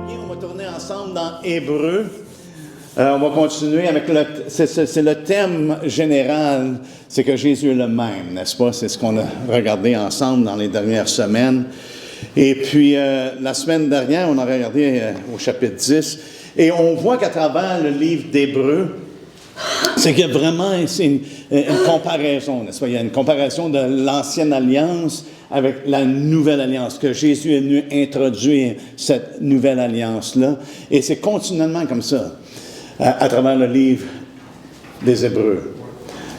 bien, on va tourner ensemble dans Hébreux. On va continuer avec c'est le thème général, c'est que Jésus est le même, n'est-ce pas? C'est ce qu'on a regardé ensemble dans les dernières semaines. Et puis, la semaine dernière, on a regardé au chapitre 10, et on voit qu'à travers le livre d'Hébreux, c'est qu'il y a vraiment une comparaison, n'est-ce pas? Il y a une comparaison de l'ancienne alliance avec la nouvelle alliance, que Jésus est venu introduire cette nouvelle alliance-là. Et c'est continuellement comme ça, à travers le livre des Hébreux.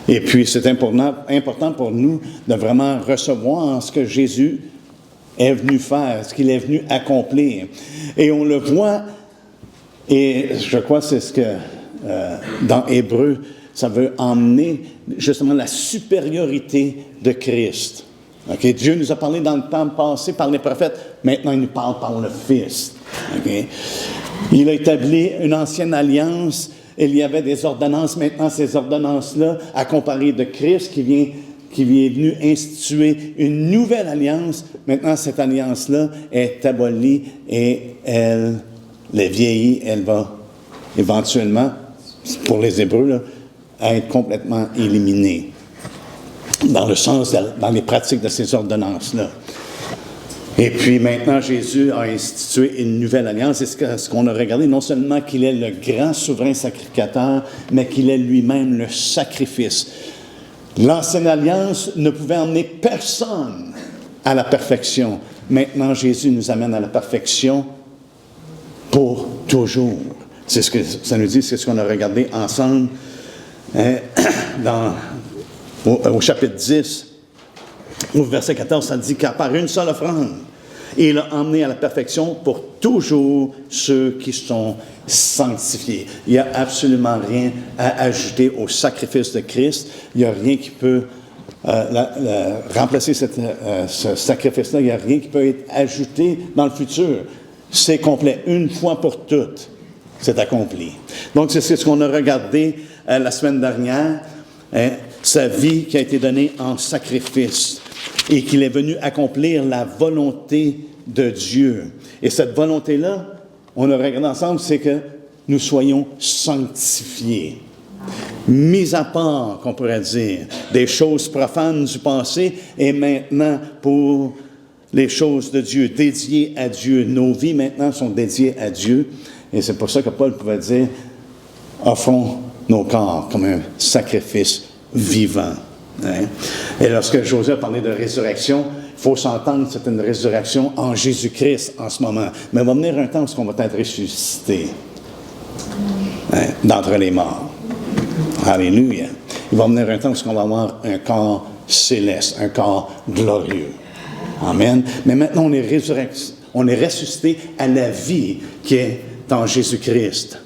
Et puis, c'est important pour nous de vraiment recevoir ce que Jésus est venu faire, ce qu'il est venu accomplir. Et on le voit, et je crois que c'est ce que, dans Hébreux, ça veut emmener justement la supériorité de Christ. Okay? Dieu nous a parlé dans le temps passé par les prophètes, maintenant il nous parle par le Fils. Okay? Il a établi une ancienne alliance, il y avait des ordonnances, maintenant ces ordonnances-là, à comparer de Christ qui est venu instituer une nouvelle alliance. Maintenant cette alliance-là est abolie et elle est vieillie, elle va éventuellement, pour les Hébreux, là, être complètement éliminée dans les pratiques de ces ordonnances-là. Et puis maintenant, Jésus a institué une nouvelle alliance. Et ce qu'on a regardé, non seulement qu'il est le grand souverain sacrificateur, mais qu'il est lui-même le sacrifice. L'ancienne alliance ne pouvait emmener personne à la perfection. Maintenant, Jésus nous amène à la perfection pour toujours. C'est ce que ça nous dit, c'est ce qu'on a regardé ensemble au chapitre 10, au verset 14, ça dit qu'à part une seule offrande, il a emmené à la perfection pour toujours ceux qui sont sanctifiés. Il n'y a absolument rien à ajouter au sacrifice de Christ. Il n'y a rien qui peut remplacer ce sacrifice-là. Il n'y a rien qui peut être ajouté dans le futur. C'est complet, une fois pour toutes. C'est accompli. Donc, c'est ce qu'on a regardé la semaine dernière, sa vie qui a été donnée en sacrifice et qu'il est venu accomplir la volonté de Dieu. Et cette volonté-là, on a regardé ensemble, c'est que nous soyons sanctifiés, mis à part, qu'on pourrait dire, des choses profanes du passé et maintenant pour les choses de Dieu, dédiées à Dieu. Nos vies maintenant sont dédiées à Dieu. Et c'est pour ça que Paul pouvait dire « offrons nos corps comme un sacrifice vivant. » Hein? Et lorsque José a parlé de résurrection, il faut s'entendre que c'est une résurrection en Jésus-Christ en ce moment. Mais il va venir un temps où on va être ressuscité d'entre les morts. Alléluia. Il va venir un temps où on va avoir un corps céleste, un corps glorieux. Amen. Mais maintenant, on est ressuscité à la vie qui est en Jésus-Christ.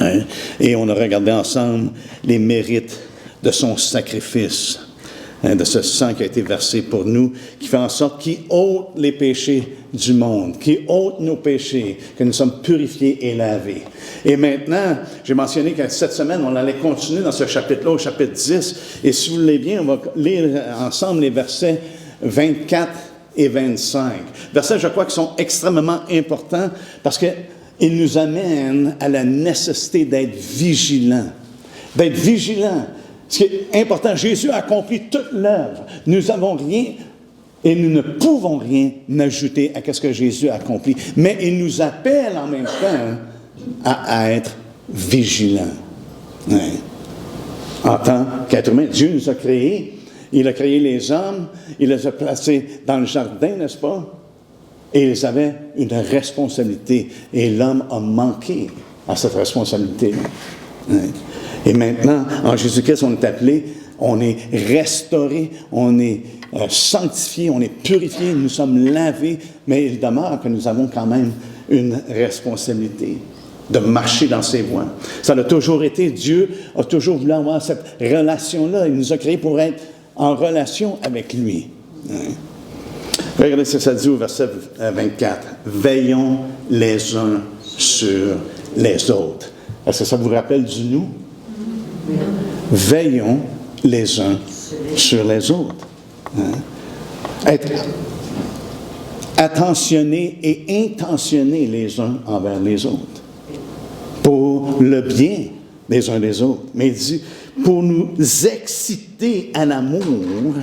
Hein? Et on a regardé ensemble les mérites de son sacrifice, de ce sang qui a été versé pour nous, qui fait en sorte qu'il ôte les péchés du monde, qu'il ôte nos péchés, que nous sommes purifiés et lavés. Et maintenant, j'ai mentionné que cette semaine, on allait continuer dans ce chapitre-là, au chapitre 10, et si vous voulez bien, on va lire ensemble les versets 24 et 25. Versets, je crois, qui sont extrêmement importants parce qu'ils nous amènent à la nécessité d'être vigilants. D'être vigilants. Ce qui est important, Jésus a accompli toute l'œuvre. Nous n'avons rien et nous ne pouvons rien ajouter à ce que Jésus a accompli. Mais il nous appelle en même temps à être vigilants. Ouais. En tant qu'être humain, Dieu nous a créés. Il a créé les hommes, il les a placés dans le jardin, n'est-ce pas? Et ils avaient une responsabilité. Et l'homme a manqué à cette responsabilité-là. Et maintenant, en Jésus-Christ, on est appelé, on est restauré, on est sanctifié, on est purifié, nous sommes lavés, mais il demeure que nous avons quand même une responsabilité de marcher dans ses voies. Ça a toujours été, Dieu a toujours voulu avoir cette relation-là. Il nous a créés pour être en relation avec lui. Regardez ce que ça dit au verset 24. « Veillons les uns sur les autres. » Est-ce que ça vous rappelle du nous? Veillons les uns sur les autres. Hein? attentionnés et intentionnés les uns envers les autres, pour le bien des uns des autres. Mais il dit, pour nous exciter à l'amour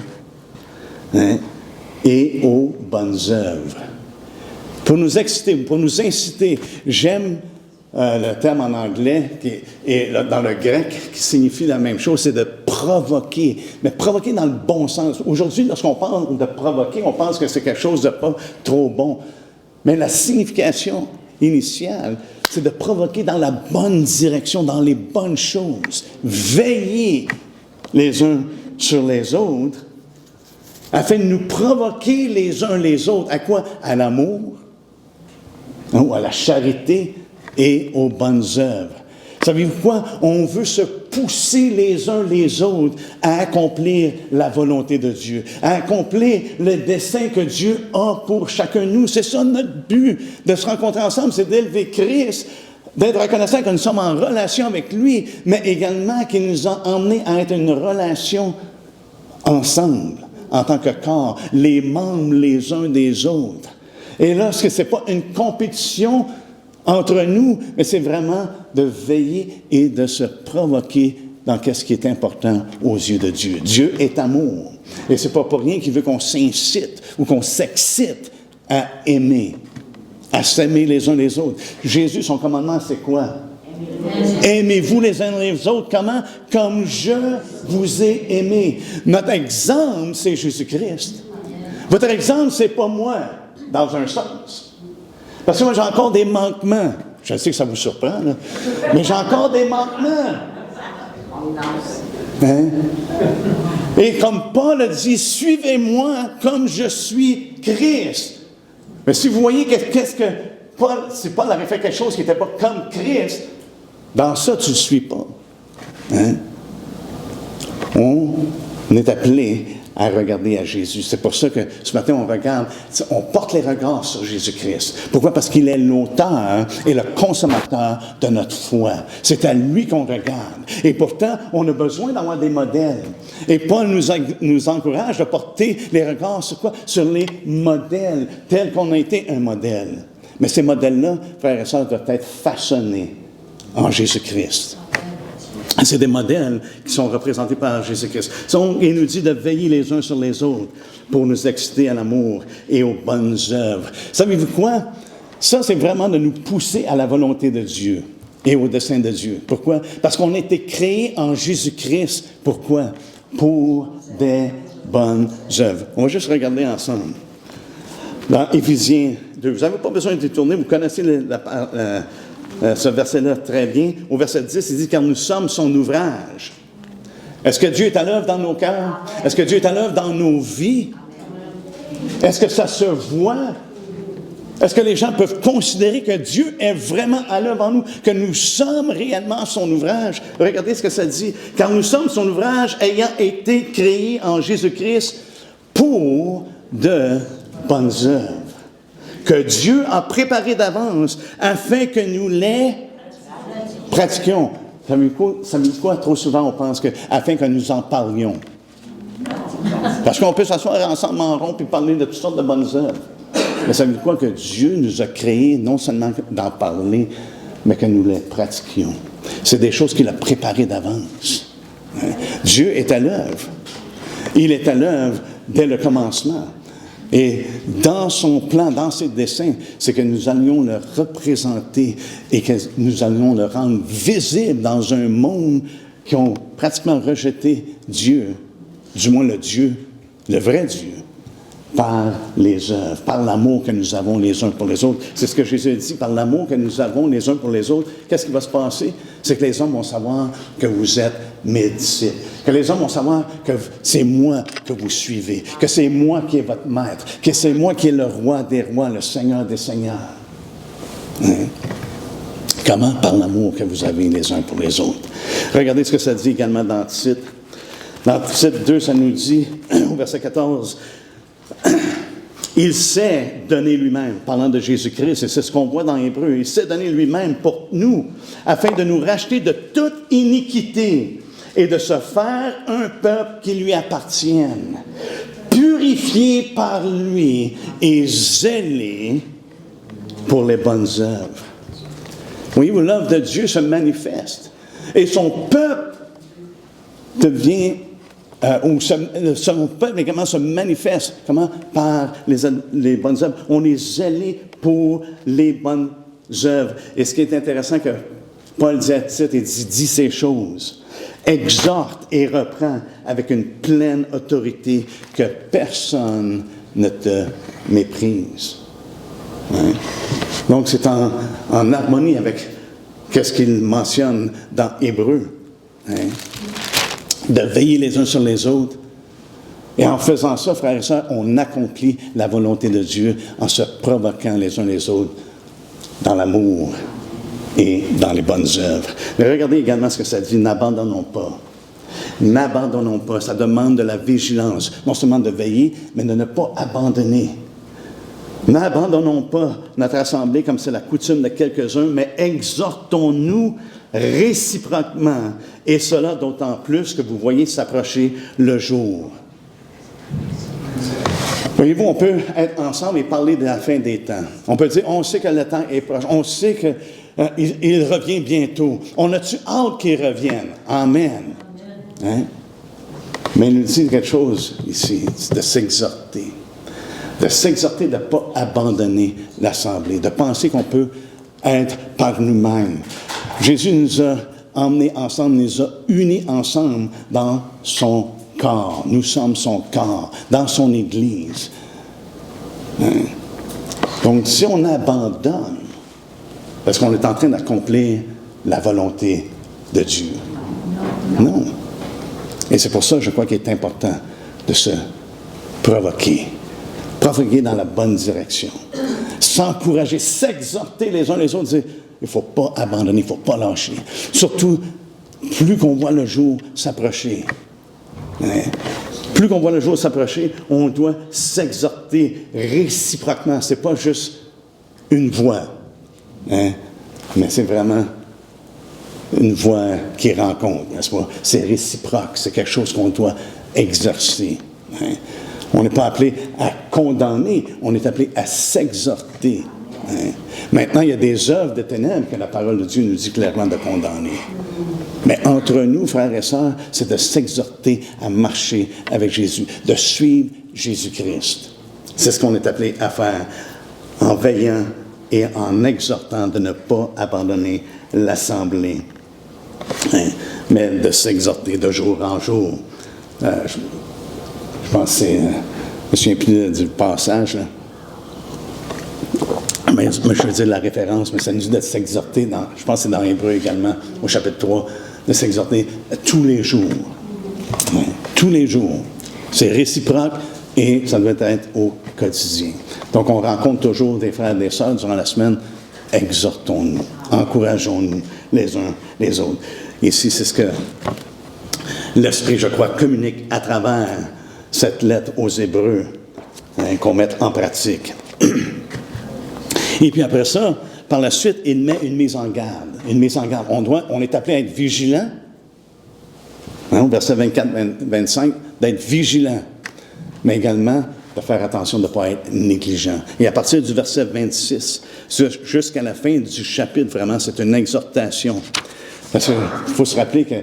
et aux bonnes œuvres. Pour nous exciter, pour nous inciter. J'aime le terme en anglais et dans le grec qui signifie la même chose, c'est de provoquer, mais provoquer dans le bon sens. Aujourd'hui, lorsqu'on parle de provoquer, on pense que c'est quelque chose de pas trop bon. Mais la signification initiale, c'est de provoquer dans la bonne direction, dans les bonnes choses. Veiller les uns sur les autres, afin de nous provoquer les uns les autres. À quoi? À l'amour, ou à la charité et aux bonnes œuvres. Savez-vous quoi? On veut se pousser les uns les autres à accomplir la volonté de Dieu, à accomplir le dessein que Dieu a pour chacun de nous. C'est ça notre but de se rencontrer ensemble, c'est d'élever Christ, d'être reconnaissant que nous sommes en relation avec lui, mais également qu'il nous a emmenés à être une relation ensemble, en tant que corps, les membres les uns des autres. Et là, ce n'est pas une compétition entre nous, mais c'est vraiment de veiller et de se provoquer dans ce qui est important aux yeux de Dieu. Dieu est amour. Et ce n'est pas pour rien qu'il veut qu'on s'incite ou qu'on s'excite à aimer, à s'aimer les uns les autres. Jésus, son commandement, c'est quoi? Aimez-vous les uns les autres. Comment? Comme je vous ai aimé. Notre exemple, c'est Jésus-Christ. Votre exemple, c'est pas moi, dans un sens. Parce que moi, j'ai encore des manquements. Je sais que ça vous surprend, là. Mais j'ai encore des manquements. Hein? Et comme Paul a dit, suivez-moi comme je suis Christ. Mais si vous voyez qu'est-ce que Paul, si Paul avait fait quelque chose qui n'était pas comme Christ, dans ça, tu ne le suis pas. Hein? On est appelé à regarder à Jésus. C'est pour ça que ce matin, on porte les regards sur Jésus-Christ. Pourquoi? Parce qu'il est l'auteur et le consommateur de notre foi. C'est à lui qu'on regarde. Et pourtant, on a besoin d'avoir des modèles. Et Paul nous encourage de porter les regards sur quoi? Sur les modèles, tels qu'on a été un modèle. Mais ces modèles-là, frères et sœurs, doivent être façonnés en Jésus-Christ. C'est des modèles qui sont représentés par Jésus-Christ. Il nous dit de veiller les uns sur les autres pour nous exciter à l'amour et aux bonnes œuvres. Savez-vous quoi? Ça, c'est vraiment de nous pousser à la volonté de Dieu et au dessein de Dieu. Pourquoi? Parce qu'on a été créés en Jésus-Christ. Pourquoi? Pour des bonnes œuvres. On va juste regarder ensemble. Dans Éphésiens 2, vous n'avez pas besoin de détourner, vous connaissez ce verset-là très bien. Au verset 10, il dit « Car nous sommes son ouvrage ». Est-ce que Dieu est à l'œuvre dans nos cœurs? Est-ce que Dieu est à l'œuvre dans nos vies? Est-ce que ça se voit? Est-ce que les gens peuvent considérer que Dieu est vraiment à l'œuvre en nous, que nous sommes réellement son ouvrage? Regardez ce que ça dit. « Car nous sommes son ouvrage ayant été créés en Jésus-Christ pour de bonnes œuvres. » Que Dieu a préparé d'avance afin que nous les pratiquions. Ça veut dire quoi? Trop souvent, on pense que afin que nous en parlions. Parce qu'on peut s'asseoir ensemble en rond et parler de toutes sortes de bonnes œuvres. Mais ça veut dire quoi? Que Dieu nous a créés non seulement d'en parler, mais que nous les pratiquions. C'est des choses qu'il a préparées d'avance. Dieu est à l'œuvre. Il est à l'œuvre dès le commencement. Et dans son plan, dans ses desseins, c'est que nous allions le représenter et que nous allions le rendre visible dans un monde qui ont pratiquement rejeté Dieu, du moins le vrai Dieu, par les œuvres, par l'amour que nous avons les uns pour les autres. C'est ce que Jésus a dit, par l'amour que nous avons les uns pour les autres. Qu'est-ce qui va se passer? C'est que les hommes vont savoir que vous êtes mes disciples. Que les hommes vont savoir que c'est moi que vous suivez, que c'est moi qui est votre maître, que c'est moi qui est le roi des rois, le Seigneur des seigneurs. Hein? Comment? Par l'amour que vous avez les uns pour les autres. Regardez ce que ça dit également dans Tite. Dans Tite 2, ça nous dit, au verset 14, il s'est donné lui-même, parlant de Jésus-Christ, et c'est ce qu'on voit dans Hébreux, il s'est donné lui-même pour nous, afin de nous racheter de toute iniquité et de se faire un peuple qui lui appartienne, purifié purifiés par lui et zélés pour les bonnes œuvres. Oui, l'œuvre de Dieu se manifeste. Et son peuple devient, son peuple également se manifeste. Comment? Par les bonnes œuvres. On est zélé pour les bonnes œuvres. Et ce qui est intéressant que Paul dit à Tite, il dit ces choses. Exhorte et reprend avec une pleine autorité que personne ne te méprise. Hein? Donc, c'est en harmonie avec ce qu'il mentionne dans Hébreu. Hein? De veiller les uns sur les autres. Et en faisant ça, frères et sœurs, on accomplit la volonté de Dieu en se provoquant les uns les autres dans l'amour et dans les bonnes œuvres. Mais regardez également ce que ça dit, n'abandonnons pas. N'abandonnons pas, ça demande de la vigilance, non seulement de veiller, mais de ne pas abandonner. N'abandonnons pas notre assemblée comme c'est la coutume de quelques-uns, mais exhortons-nous réciproquement, et cela d'autant plus que vous voyez s'approcher le jour. Voyez-vous, on peut être ensemble et parler de la fin des temps. On peut dire, on sait que le temps est proche, on sait qu'il revient bientôt. On a-tu hâte qu'il revienne? Amen. Hein? Mais il nous dit quelque chose ici, c'est de s'exhorter. De s'exhorter de ne pas abandonner l'assemblée, de penser qu'on peut être par nous-mêmes. Jésus nous a emmenés ensemble, nous a unis ensemble dans son corps. Nous sommes son corps, dans son Église. Hein? Donc, si on abandonne, parce qu'on est en train d'accomplir la volonté de Dieu. Non. Et c'est pour ça, je crois qu'il est important de se provoquer. Provoquer dans la bonne direction. S'encourager, s'exhorter les uns les autres, dire, il ne faut pas abandonner, il ne faut pas lâcher. Surtout, plus qu'on voit le jour s'approcher. Hein? Plus qu'on voit le jour s'approcher, on doit s'exhorter réciproquement. Ce n'est pas juste une voix, hein? Mais c'est vraiment une voix qui rencontre, n'est-ce pas? C'est réciproque, c'est quelque chose qu'on doit exercer. Hein? On n'est pas appelé à condamner, on est appelé à s'exhorter. Hein? Maintenant, il y a des œuvres de ténèbres que la parole de Dieu nous dit clairement de condamner. Mais entre nous, frères et sœurs, c'est de s'exhorter à marcher avec Jésus, de suivre Jésus-Christ. C'est ce qu'on est appelé à faire en veillant et en exhortant de ne pas abandonner l'assemblée, hein? Mais de s'exhorter de jour en jour. Je pense que c'est, je me souviens plus du passage, là. Mais je veux dire la référence, mais ça nous dit de s'exhorter, je pense que c'est dans Hébreu également, au chapitre 3, de s'exhorter tous les jours. Ouais, tous les jours. C'est réciproque et ça doit être au quotidien. Donc on rencontre toujours des frères et des sœurs durant la semaine. Exhortons-nous, encourageons-nous les uns les autres. Ici, c'est ce que l'Esprit, je crois, communique à travers cette lettre aux Hébreux, hein, qu'on mette en pratique. Et puis après ça, par la suite, il met une mise en garde. Une mise en garde. On est appelé à être vigilant. Hein, au verset 24-25, d'être vigilant. Mais également de faire attention de ne pas être négligent. Et à partir du verset 26, jusqu'à la fin du chapitre, vraiment, c'est une exhortation. Parce qu'il faut se rappeler que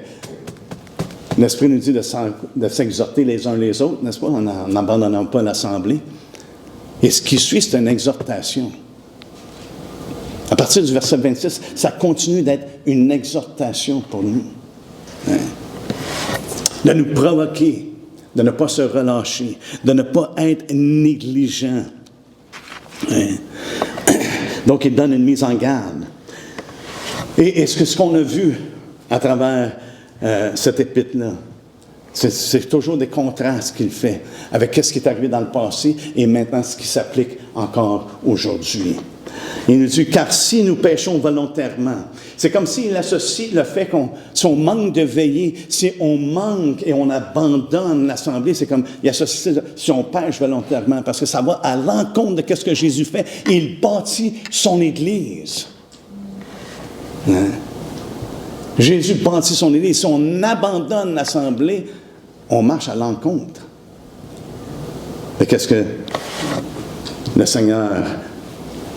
l'Esprit nous dit de s'exhorter les uns les autres, n'est-ce pas, en n'abandonnant pas l'assemblée. Et ce qui suit, c'est une exhortation. À partir du verset 26, ça continue d'être une exhortation pour nous. Hein? De nous provoquer, de ne pas se relâcher, de ne pas être négligent. Hein? Donc, il donne une mise en garde. Et ce qu'on a vu à travers cette épître-là, c'est toujours des contrastes qu'il fait avec ce qui est arrivé dans le passé et maintenant ce qui s'applique encore aujourd'hui. Il nous dit, car si nous péchons volontairement, c'est comme s'il associe le fait si on manque de veiller, si on manque et on abandonne l'assemblée, c'est comme, il associe si on pêche volontairement, parce que ça va à l'encontre de ce que Jésus fait. Il bâtit son Église. Hein? Jésus bâtit son Église. Si on abandonne l'assemblée, on marche à l'encontre de de qu'est-ce que le Seigneur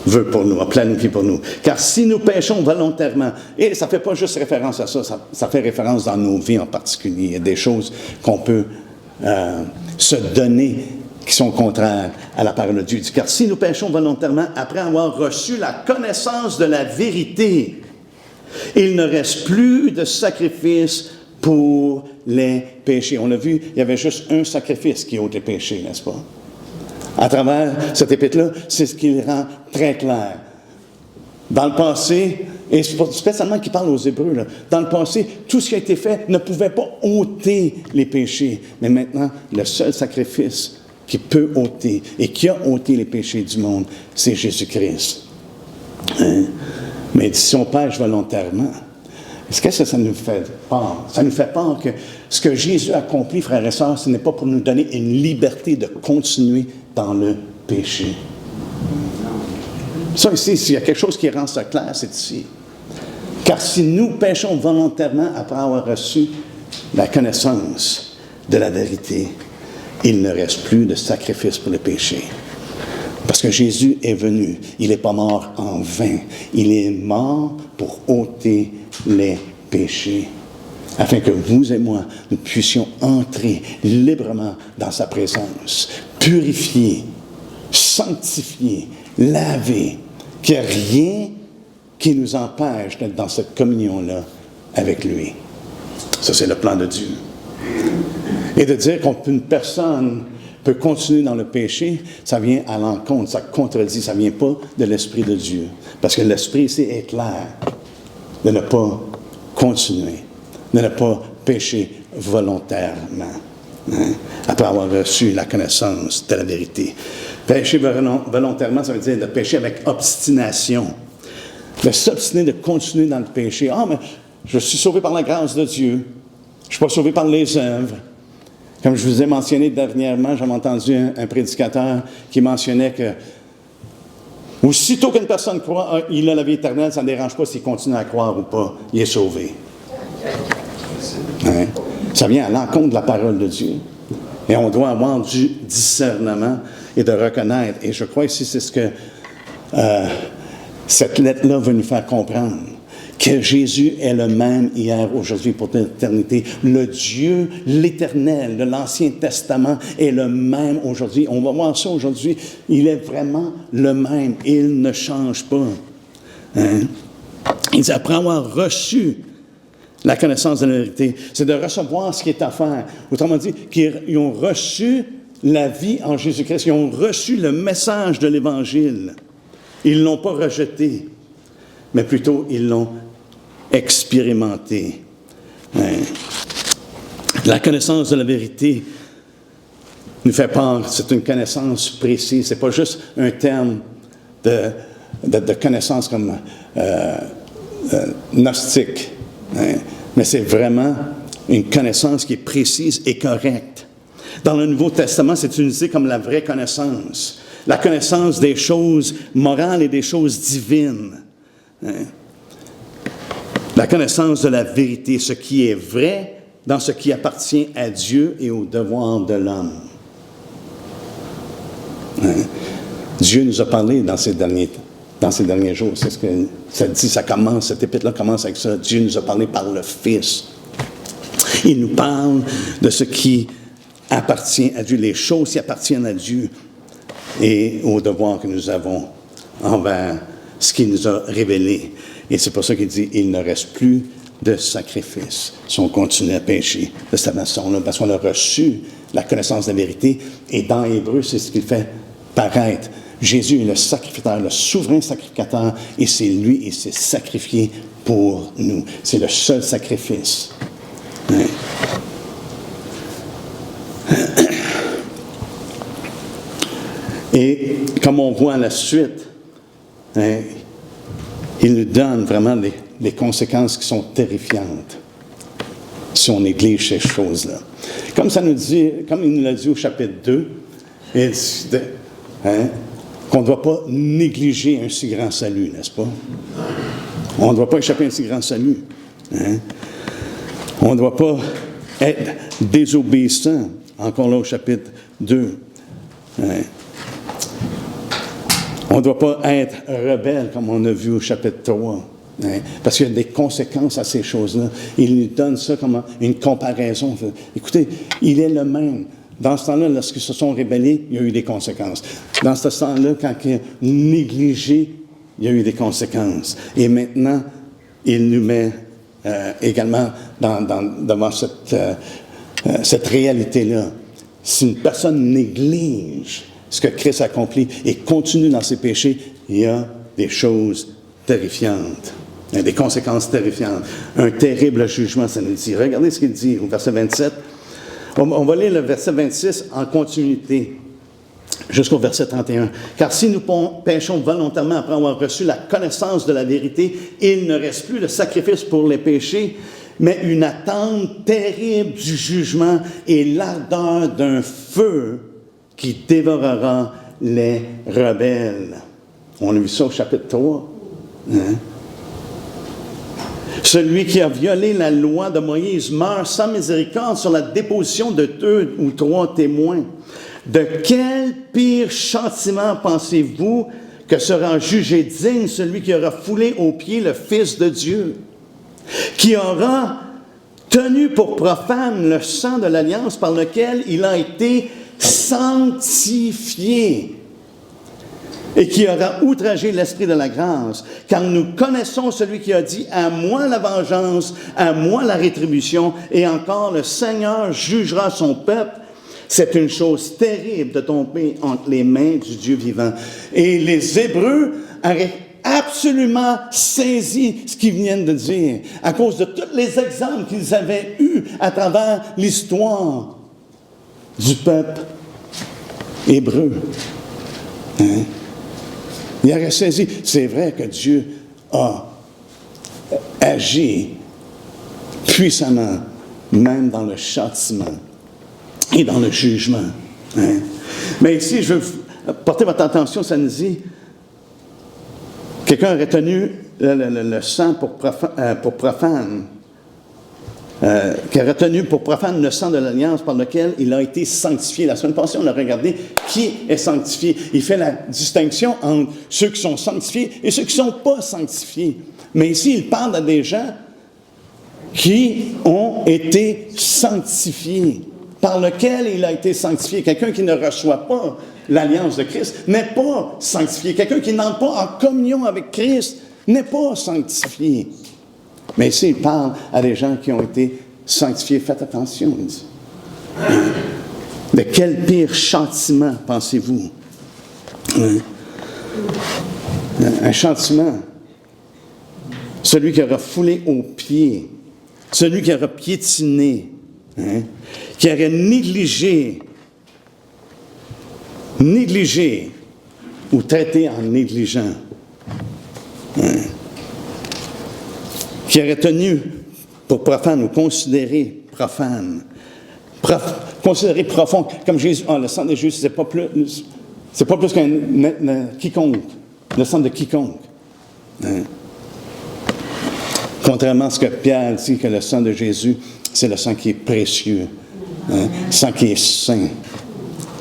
veut pour nous, a planifié pour nous. Car si nous péchons volontairement, et ça ne fait pas juste référence à ça, ça fait référence dans nos vies en particulier. Il y a des choses qu'on peut se donner qui sont contraires à la parole de Dieu. Car si nous péchons volontairement, après avoir reçu la connaissance de la vérité, il ne reste plus de sacrifice pour les péchés. On l'a vu, il y avait juste un sacrifice qui ôte les péchés, n'est-ce pas? À travers cet épître-là, c'est ce qui le rend très clair. Dans le passé, et spécialement qui parle aux Hébreux, là, dans le passé, tout ce qui a été fait ne pouvait pas ôter les péchés. Mais maintenant, le seul sacrifice qui peut ôter et qui a ôté les péchés du monde, c'est Jésus-Christ. Hein? Mais si on pêche volontairement, est-ce que ça nous fait peur? Ça nous fait peur que ce que Jésus a accompli, frères et sœurs, ce n'est pas pour nous donner une liberté de continuer dans le péché. Ça ici, s'il y a quelque chose qui rend ça clair, c'est ici. Car si nous péchons volontairement après avoir reçu la connaissance de la vérité, il ne reste plus de sacrifice pour le péché. Parce que Jésus est venu, il n'est pas mort en vain. Il est mort pour ôter les péchés, afin que vous et moi, nous puissions entrer librement dans sa présence, purifiés, sanctifiés, lavés, qu'il n'y a rien qui nous empêche d'être dans cette communion-là avec lui. Ça, c'est le plan de Dieu. Et de dire qu'une personne peut continuer dans le péché, ça vient à l'encontre, ça contredit, ça ne vient pas de l'Esprit de Dieu. Parce que l'Esprit ici est clair de ne pas continuer, de ne pas pécher volontairement, hein, après avoir reçu la connaissance de la vérité. Pécher volontairement, ça veut dire de pécher avec obstination, de s'obstiner, de continuer dans le péché. Ah, mais je suis sauvé par la grâce de Dieu, je ne suis pas sauvé par les œuvres. Comme je vous ai mentionné dernièrement, j'avais entendu un prédicateur qui mentionnait que aussitôt qu'une personne croit, il a la vie éternelle, ça ne dérange pas s'il continue à croire ou pas, il est sauvé. Hein? Ça vient à l'encontre de la parole de Dieu. Et on doit avoir du discernement et de reconnaître. Et je crois ici, c'est ce que cette lettre-là veut nous faire comprendre. Que Jésus est le même hier, aujourd'hui, pour l'éternité. Le Dieu, l'Éternel de l'Ancien Testament est le même aujourd'hui. On va voir ça aujourd'hui. Il est vraiment le même. Il ne change pas. Hein? Il dit, après avoir reçu la connaissance de la vérité, c'est de recevoir ce qui est à faire. Autrement dit, qu'ils ont reçu la vie en Jésus-Christ. Ils ont reçu le message de l'Évangile. Ils ne l'ont pas rejeté, mais plutôt ils l'ont expérimenté. Hein. La connaissance de la vérité nous fait peur. C'est une connaissance précise. Ce n'est pas juste un terme de connaissance comme gnostique. Hein. Mais c'est vraiment une connaissance qui est précise et correcte. Dans le Nouveau Testament, c'est utilisé comme la vraie connaissance. La connaissance des choses morales et des choses divines. Hein. La connaissance de la vérité, ce qui est vrai dans ce qui appartient à Dieu et au devoir de l'homme. Hein? Dieu nous a parlé dans ces derniers jours. C'est ce que ça dit, ça commence, cet épître-là commence avec ça. Dieu nous a parlé par le Fils. Il nous parle de ce qui appartient à Dieu, les choses qui appartiennent à Dieu et au devoir que nous avons envers ce qu'il nous a révélé. Et c'est pour ça qu'il dit, il ne reste plus de sacrifice si on continue à pécher de cette façon-là, parce qu'on a reçu la connaissance de la vérité. Et dans Hébreu, c'est ce qu'il fait paraître. Jésus est le sacrificateur, le souverain sacrificateur, et c'est lui, il s'est sacrifié pour nous. C'est le seul sacrifice. Hein? Et comme on voit à la suite, hein, il nous donne vraiment des conséquences qui sont terrifiantes si on néglige ces choses-là. Comme ça nous dit, comme il nous l'a dit au chapitre 2, il dit qu'on ne doit pas négliger un si grand salut, n'est-ce pas? On ne doit pas échapper à un si grand salut. Hein? On ne doit pas être désobéissant, encore là au chapitre 2. Hein. On ne doit pas être rebelle, comme on a vu au chapitre 3. Hein, parce qu'il y a des conséquences à ces choses-là. Il nous donne ça comme une comparaison. Écoutez, il est le même. Dans ce temps-là, lorsqu'ils se sont rébellés, il y a eu des conséquences. Dans ce temps-là, quand ils ont négligé, il y a eu des conséquences. Et maintenant, il nous met également devant cette réalité-là. Si une personne néglige ce que Christ accomplit et continue dans ses péchés, il y a des choses terrifiantes. Il y a des conséquences terrifiantes. Un terrible jugement, ça nous dit. Regardez ce qu'il dit au verset 27. On va lire le verset 26 en continuité jusqu'au verset 31. « Car si nous péchons volontairement après avoir reçu la connaissance de la vérité, il ne reste plus de sacrifice pour les péchés, mais une attente terrible du jugement et l'ardeur d'un feu qui dévorera les rebelles. » On a vu ça au chapitre 3. Hein? Celui qui a violé la loi de Moïse meurt sans miséricorde sur la déposition de 2 ou 3 témoins. De quel pire châtiment pensez-vous que sera jugé digne celui qui aura foulé aux pieds le Fils de Dieu, qui aura tenu pour profane le sang de l'alliance par lequel il a été sanctifié, et qui aura outragé l'esprit de la grâce, car nous connaissons celui qui a dit « À moi la vengeance, à moi la rétribution, et encore le Seigneur jugera son peuple. » C'est une chose terrible de tomber entre les mains du Dieu vivant. Et les Hébreux auraient absolument saisi ce qu'ils viennent de dire, à cause de tous les exemples qu'ils avaient eus à travers l'histoire du peuple hébreu. Hein? Il aurait saisi. C'est vrai que Dieu a agi puissamment, même dans le châtiment et dans le jugement. Hein? Mais ici, je veux porter votre attention, ça nous dit, quelqu'un aurait tenu le sang pour profane, qui a retenu pour profane le sang de l'alliance par lequel il a été sanctifié. La semaine passée, on a regardé qui est sanctifié. Il fait la distinction entre ceux qui sont sanctifiés et ceux qui ne sont pas sanctifiés. Mais ici, il parle à des gens qui ont été sanctifiés, par lequel il a été sanctifié. Quelqu'un qui ne reçoit pas l'alliance de Christ n'est pas sanctifié. Quelqu'un qui n'entre pas en communion avec Christ n'est pas sanctifié. Mais ici, il parle à des gens qui ont été sanctifiés. Faites attention, il dit. De quel pire châtiment pensez-vous? Un châtiment. Celui qui aura foulé aux pieds, celui qui aura piétiné, hein, qui aurait négligé ou traité en négligent, hein, qui aurait tenu pour profane ou considéré profane, considéré profond, comme Jésus, le sang de Jésus, c'est pas plus qu'un quiconque, le sang de quiconque. Hein. Contrairement à ce que Pierre dit, que le sang de Jésus, c'est le sang qui est précieux, hein, le sang qui est saint,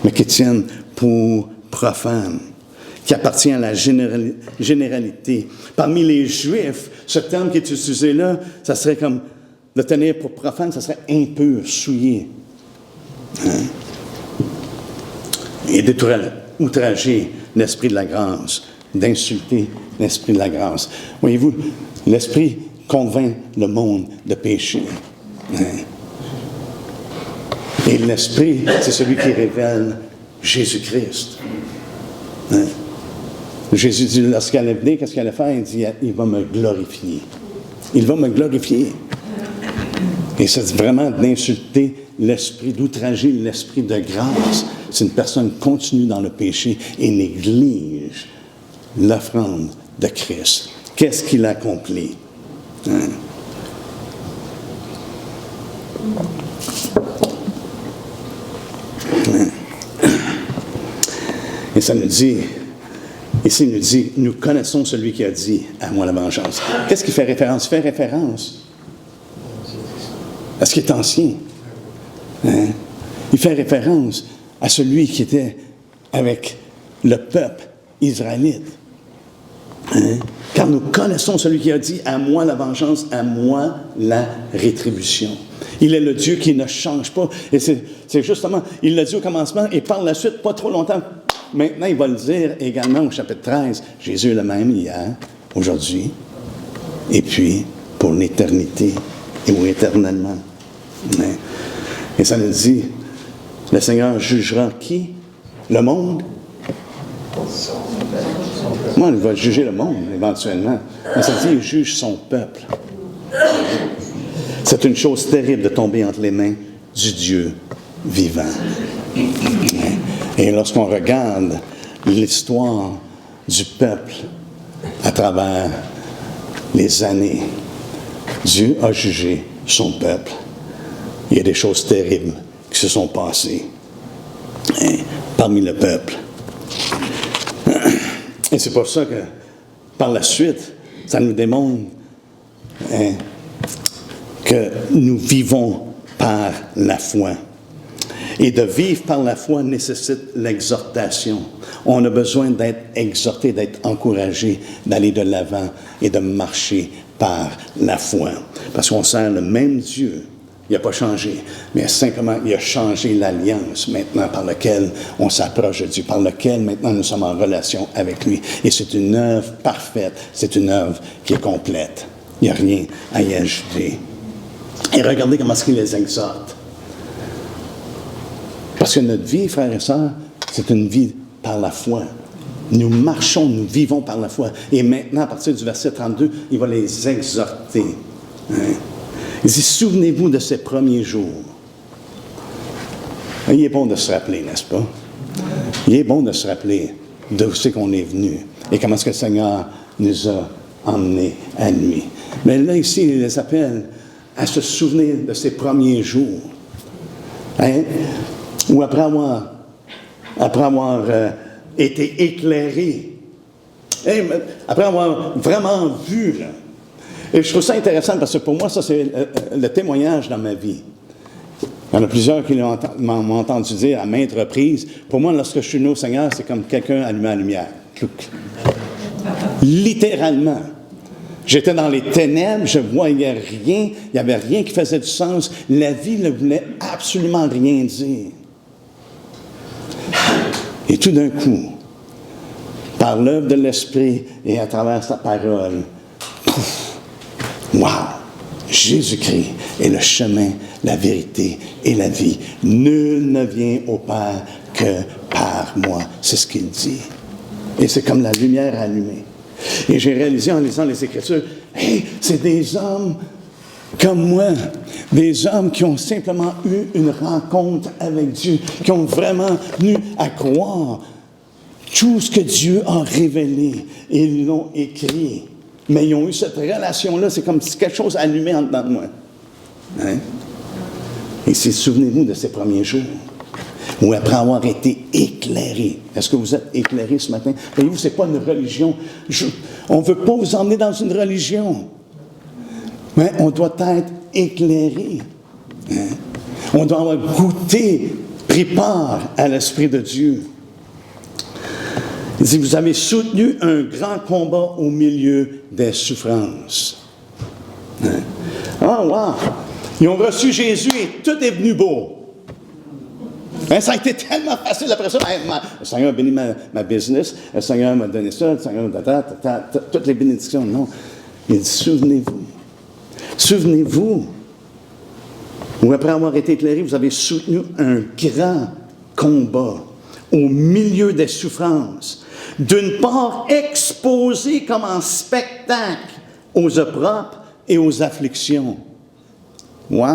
mais qui tient pour profane, qui appartient à la généralité. Parmi les Juifs, ce terme qui est utilisé là, ça serait comme de tenir pour profane, ça serait impur, souillé. Hein? Et d'outrager l'esprit de la grâce, d'insulter l'esprit de la grâce. Voyez-vous, l'esprit convainc le monde de péché. Hein? Et l'esprit, c'est celui qui révèle Jésus-Christ. Hein? Jésus dit, lorsqu'il allait venir, qu'est-ce qu'il allait faire? Il dit, il va me glorifier. Il va me glorifier. Et c'est vraiment d'insulter l'esprit, d'outrager l'esprit de grâce. Si une personne continue dans le péché et néglige l'offrande de Christ, qu'est-ce qu'il accomplit? Hein? Et ça nous dit, ici il nous dit, nous connaissons celui qui a dit, à moi la vengeance. Qu'est-ce qu'il fait référence? Il fait référence à ce qui est ancien. Hein? Il fait référence à celui qui était avec le peuple israélite. Hein? Car nous connaissons celui qui a dit « À moi la vengeance, à moi la rétribution ». Il est le Dieu qui ne change pas. Et c'est justement, il l'a dit au commencement, et par la suite, pas trop longtemps, maintenant, il va le dire également au chapitre 13. Jésus est le même hier, aujourd'hui, et puis pour l'éternité, ou éternellement. Et ça nous dit, le Seigneur jugera qui? Le monde? Moi, il va juger le monde, éventuellement. Mais ça dit, il juge son peuple. C'est une chose terrible de tomber entre les mains du Dieu vivant. Et lorsqu'on regarde l'histoire du peuple à travers les années, Dieu a jugé son peuple. Il y a des choses terribles qui se sont passées parmi le peuple. Et c'est pour ça que, par la suite, ça nous démontre que nous vivons par la foi. Et de vivre par la foi nécessite l'exhortation. On a besoin d'être exhorté, d'être encouragé, d'aller de l'avant et de marcher par la foi. Parce qu'on sert le même Dieu. Il n'a pas changé, mais simplement, il a changé l'alliance maintenant par laquelle on s'approche de Dieu, par laquelle maintenant nous sommes en relation avec lui. Et c'est une œuvre parfaite, c'est une œuvre qui est complète. Il n'y a rien à y ajouter. Et regardez comment est-ce qu'il les exhorte. Parce que notre vie, frères et sœurs, c'est une vie par la foi. Nous marchons, nous vivons par la foi. Et maintenant, à partir du verset 32, il va les exhorter. Il dit, souvenez-vous de ces premiers jours. Il est bon de se rappeler, n'est-ce pas? Il est bon de se rappeler d'où c'est qu'on est venu et comment est-ce que le Seigneur nous a emmenés à lui. Mais là, ici, il les appelle à se souvenir de ces premiers jours. Hein? Ou après avoir été éclairé, après avoir vraiment vu, là. Et je trouve ça intéressant parce que pour moi, ça, c'est le témoignage dans ma vie. Il y en a plusieurs qui m'ont entendu dire à maintes reprises. Pour moi, lorsque je suis venu au Seigneur, c'est comme quelqu'un allumant la lumière. Littéralement. J'étais dans les ténèbres, je ne voyais rien, il n'y avait rien qui faisait du sens. La vie ne voulait absolument rien dire. Et tout d'un coup, par l'œuvre de l'Esprit et à travers sa parole, wow! Jésus-Christ est le chemin, la vérité et la vie. Nul ne vient au Père que par moi. C'est ce qu'il dit. Et c'est comme la lumière allumée. Et j'ai réalisé en lisant les Écritures, hey, c'est des hommes comme moi, des hommes qui ont simplement eu une rencontre avec Dieu, qui ont vraiment tenu à croire tout ce que Dieu a révélé et ils l'ont écrit. Mais ils ont eu cette relation-là, c'est comme si quelque chose allumait en dedans de moi. Hein? Et c'est, souvenez-vous de ces premiers jours, où après avoir été éclairé, est-ce que vous êtes éclairé ce matin? Voyez-vous, ce n'est pas une religion. On ne veut pas vous emmener dans une religion. Mais on doit être éclairé. Hein? On doit avoir goûté, pris part à l'Esprit de Dieu. Il dit, vous avez soutenu un grand combat au milieu des souffrances. Hein? Oh, wow! Ils ont reçu Jésus et tout est venu beau. Hein, ça a été tellement facile après ça. Le Seigneur a béni ma business, le Seigneur m'a donné ça, le Seigneur m'a toutes les bénédictions. Non. Il dit, souvenez-vous. Souvenez-vous. Ou après avoir été éclairé, vous avez soutenu un grand combat au milieu des souffrances. D'une part, exposé comme en spectacle aux opprobres et aux afflictions. Wow!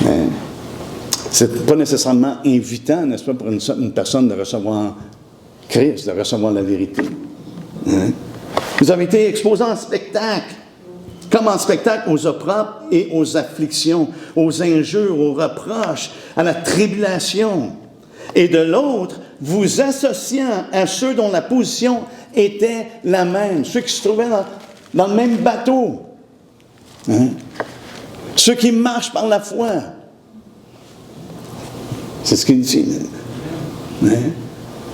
Hein? C'est pas nécessairement invitant, n'est-ce pas, pour une personne de recevoir Christ, de recevoir la vérité. Hein? Vous avez été exposé en spectacle, comme en spectacle aux opprobres et aux afflictions, aux injures, aux reproches, à la tribulation. Et de l'autre, vous associant à ceux dont la position était la même, ceux qui se trouvaient dans le même bateau, hein? Ceux qui marchent par la foi. C'est ce qu'il dit. Hein?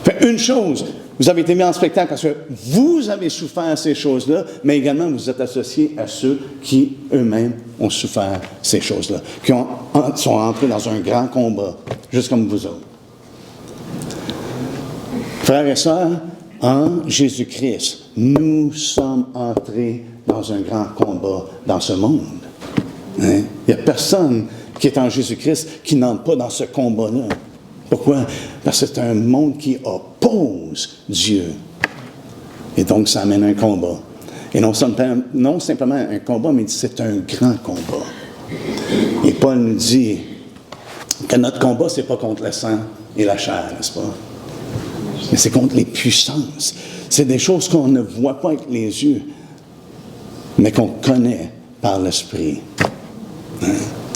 Fait une chose, vous avez été mis en spectacle parce que vous avez souffert ces choses-là, mais également vous êtes associés à ceux qui eux-mêmes ont souffert ces choses-là, qui sont entrés dans un grand combat, juste comme vous autres. Frères et sœurs, en Jésus-Christ, nous sommes entrés dans un grand combat dans ce monde. Hein? Il n'y a personne qui est en Jésus-Christ qui n'entre pas dans ce combat-là. Pourquoi? Parce que c'est un monde qui oppose Dieu. Et donc, ça amène un combat. Et non simplement un combat, mais c'est un grand combat. Et Paul nous dit que notre combat, ce n'est pas contre le sang et la chair, n'est-ce pas? Mais c'est contre les puissances. C'est des choses qu'on ne voit pas avec les yeux, mais qu'on connaît par l'Esprit. Hein?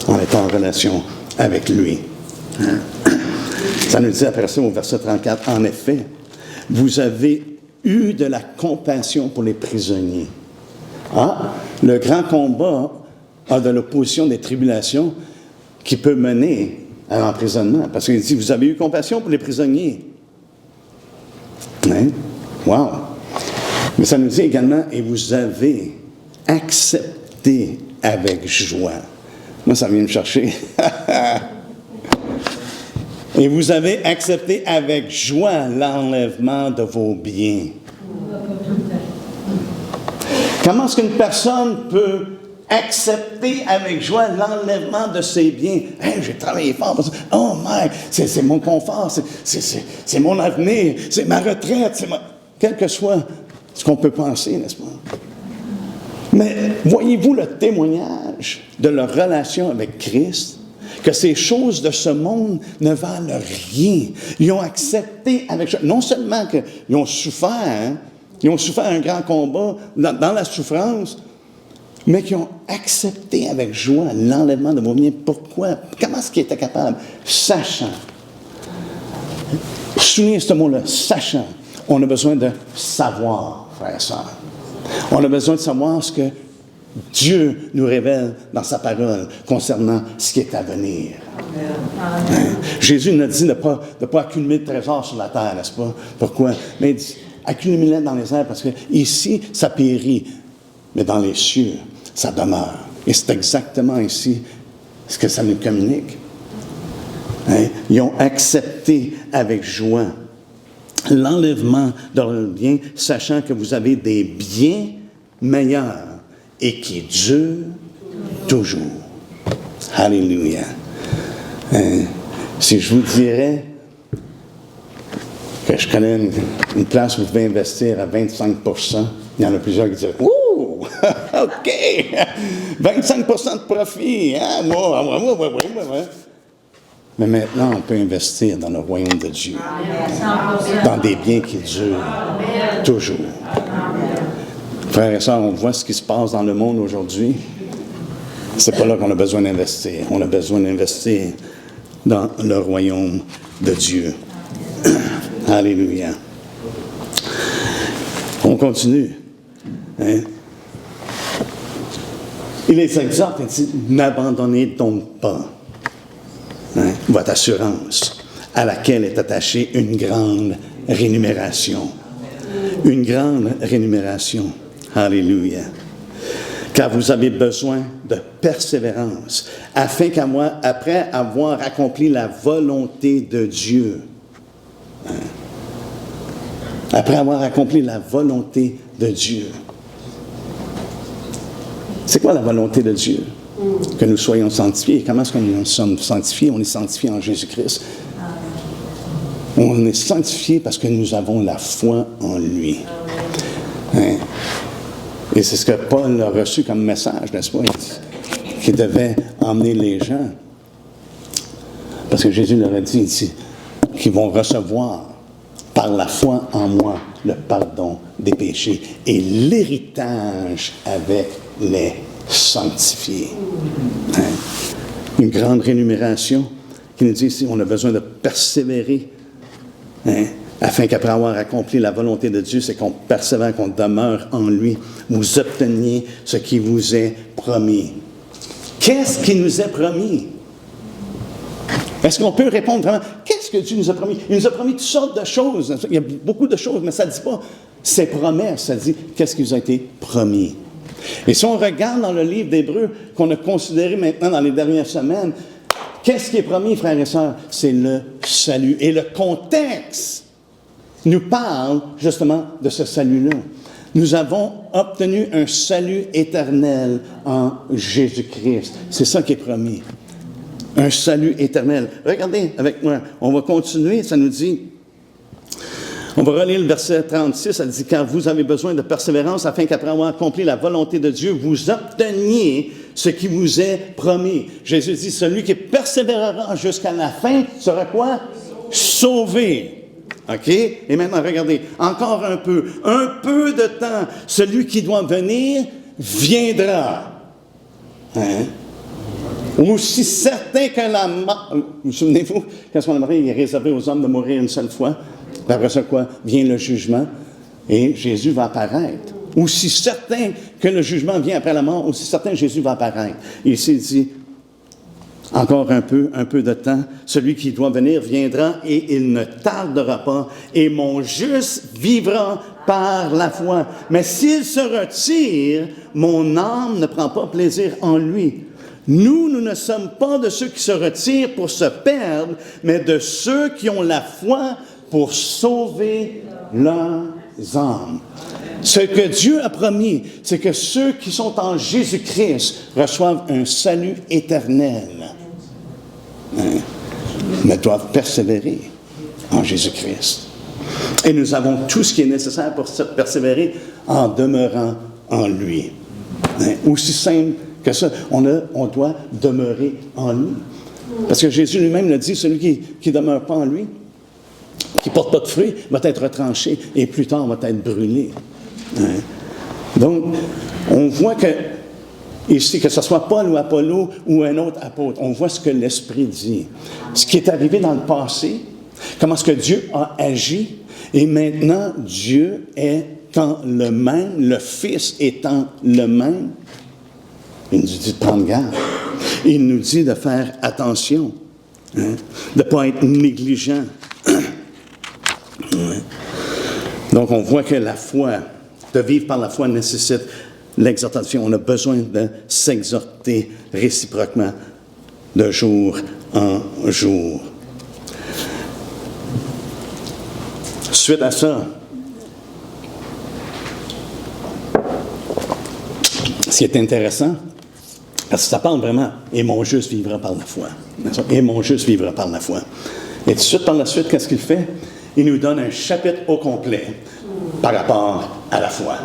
On est en relation avec lui. Hein? Ça nous dit après ça au verset 34, « En effet, vous avez eu de la compassion pour les prisonniers. » Ah, le grand combat a de l'opposition des tribulations qui peut mener à l'emprisonnement. Parce qu'il dit, « Vous avez eu compassion pour les prisonniers. » Hein? Wow! Mais ça nous dit également, « Et vous avez accepté avec joie. » Moi, ça vient me chercher. Et vous avez accepté avec joie l'enlèvement de vos biens. Comment est-ce qu'une personne peut accepter avec joie l'enlèvement de ses biens? Hey, j'ai travaillé fort. Oh, mec, c'est mon confort, c'est mon avenir, c'est ma retraite, quel que soit ce qu'on peut penser, n'est-ce pas? Mais voyez-vous le témoignage de leur relation avec Christ? Que ces choses de ce monde ne valent rien. Ils ont accepté avec joie. Non seulement qu'ils ont souffert, hein, ils ont souffert un grand combat dans la souffrance, mais qu'ils ont accepté avec joie l'enlèvement de vos biens. Pourquoi? Comment est-ce qu'ils étaient capables? Sachant. Soulignez ce mot-là, sachant. On a besoin de savoir, frères et sœurs. On a besoin de savoir ce que Dieu nous révèle dans sa parole concernant ce qui est à venir. Hein? Jésus nous a dit de ne pas accumuler de trésors sur la terre, n'est-ce pas? Pourquoi? Mais il dit, accumuler dans les airs, parce que ici, ça périt, mais dans les cieux, ça demeure. Et c'est exactement ici ce que ça nous communique. Hein? Ils ont accepté avec joie l'enlèvement de leurs biens, sachant que vous avez des biens meilleurs et qui durent toujours. Alléluia. Si je vous dirais que je connais une place où vous pouvez investir à 25 %, il y en a plusieurs qui diraient « Ouh! OK! 25 % de profit! Hein? Ouais. » Mais maintenant, on peut investir dans le royaume de Dieu, dans des biens qui durent toujours. Frères et sœurs, on voit ce qui se passe dans le monde aujourd'hui. C'est pas là qu'on a besoin d'investir. On a besoin d'investir dans le royaume de Dieu. Alléluia. On continue. Hein? Il les exhorte et dit, n'abandonnez donc pas votre assurance à laquelle est attachée une grande rémunération. Une grande rémunération. Alléluia. Car vous avez besoin de persévérance, afin qu'après avoir accompli la volonté de Dieu, après avoir accompli la volonté de Dieu. C'est quoi la volonté de Dieu? Que nous soyons sanctifiés. Comment est-ce que nous sommes sanctifiés? On est sanctifiés en Jésus-Christ. On est sanctifiés parce que nous avons la foi en lui. Hein? Et c'est ce que Paul a reçu comme message, n'est-ce pas? Qui devait emmener les gens. Parce que Jésus leur a dit, il dit qu'ils vont recevoir par la foi en moi le pardon des péchés et l'héritage avec les sanctifiés. Hein? Une grande rémunération qui nous dit ici, on a besoin de persévérer. Hein? Afin qu'après avoir accompli la volonté de Dieu, c'est qu'on persévère, qu'on demeure en lui, vous obteniez ce qui vous est promis. Qu'est-ce qui nous est promis? Est-ce qu'on peut répondre vraiment, qu'est-ce qu'est-ce que Dieu nous a promis? Il nous a promis toutes sortes de choses. Il y a beaucoup de choses, mais ça ne dit pas ses promesses. Ça dit qu'est-ce qui nous a été promis. Et si on regarde dans le livre d'Hébreux, qu'on a considéré maintenant dans les dernières semaines, qu'est-ce qui est promis, frères et sœurs? C'est le salut. Et le contexte nous parle justement de ce salut-là. Nous avons obtenu un salut éternel en Jésus-Christ. C'est ça qui est promis. Un salut éternel. Regardez avec moi. On va continuer. Ça nous dit, on va relire le verset 36. Ça dit, « Car vous avez besoin de persévérance afin qu'après avoir accompli la volonté de Dieu, vous obteniez ce qui vous est promis. » Jésus dit, « Celui qui persévérera jusqu'à la fin sera quoi? Sauvé. » OK? Et maintenant, regardez, encore un peu de temps, celui qui doit venir viendra. Hein? Aussi certain que la mort... Vous souvenez-vous, quand on est marié, il est réservé aux hommes de mourir une seule fois. Puis après ça, quoi? Vient le jugement et Jésus va apparaître. Aussi certain que le jugement vient après la mort, aussi certain que Jésus va apparaître. Il s'est dit, encore un peu de temps, celui qui doit venir viendra et il ne tardera pas, et mon juste vivra par la foi. Mais s'il se retire, mon âme ne prend pas plaisir en lui. Nous ne sommes pas de ceux qui se retirent pour se perdre, mais de ceux qui ont la foi pour sauver leurs âmes. Ce que Dieu a promis, c'est que ceux qui sont en Jésus-Christ reçoivent un salut éternel. Mais doivent persévérer en Jésus-Christ. Et nous avons tout ce qui est nécessaire pour persévérer en demeurant en lui. Aussi simple que ça, on doit demeurer en lui. Parce que Jésus lui-même le dit, celui qui ne demeure pas en lui, qui ne porte pas de fruits, va être retranché et plus tard va être brûlé. Donc, on voit que ici, que ce soit Paul ou Apollo ou un autre apôtre, on voit ce que l'Esprit dit. Ce qui est arrivé dans le passé, comment est-ce que Dieu a agi, et maintenant Dieu étant le même, le Fils étant le même, il nous dit de prendre garde. Il nous dit de faire attention, de ne pas être négligent. Donc on voit que la foi, de vivre par la foi nécessite l'exhortation. On a besoin de s'exhorter réciproquement de jour en jour. Suite à ça, ce qui est intéressant, parce que ça parle vraiment, et mon juste vivra par la foi. Et mon juste vivra par la foi. Et tout de suite, par la suite, qu'est-ce qu'il fait? Il nous donne un chapitre au complet par rapport à la foi.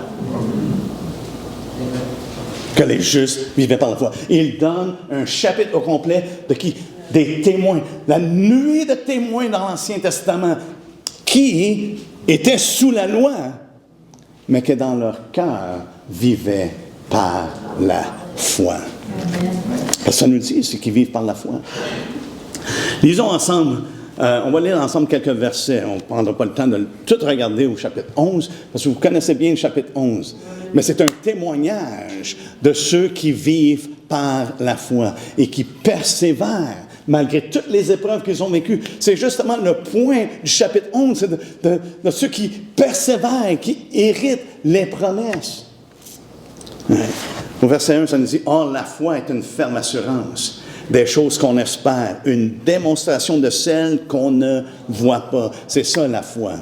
Que les justes vivaient par la foi. Il donne un chapitre au complet de qui? Des témoins. La nuée de témoins dans l'Ancien Testament qui étaient sous la loi, mais qui dans leur cœur vivaient par la foi. Parce que ça nous dit, c'est qu'ils vivent par la foi. Lisons ensemble. On va lire ensemble quelques versets. On ne prendra pas le temps de tout regarder au chapitre 11, parce que vous connaissez bien le chapitre 11. Mais c'est un témoignage de ceux qui vivent par la foi et qui persévèrent malgré toutes les épreuves qu'ils ont vécues. C'est justement le point du chapitre 11, c'est de ceux qui persévèrent, qui héritent les promesses. Ouais. Au verset 1, ça nous dit « Or, la foi est une ferme assurance des choses qu'on espère, une démonstration de celles qu'on ne voit pas. » C'est ça, la foi.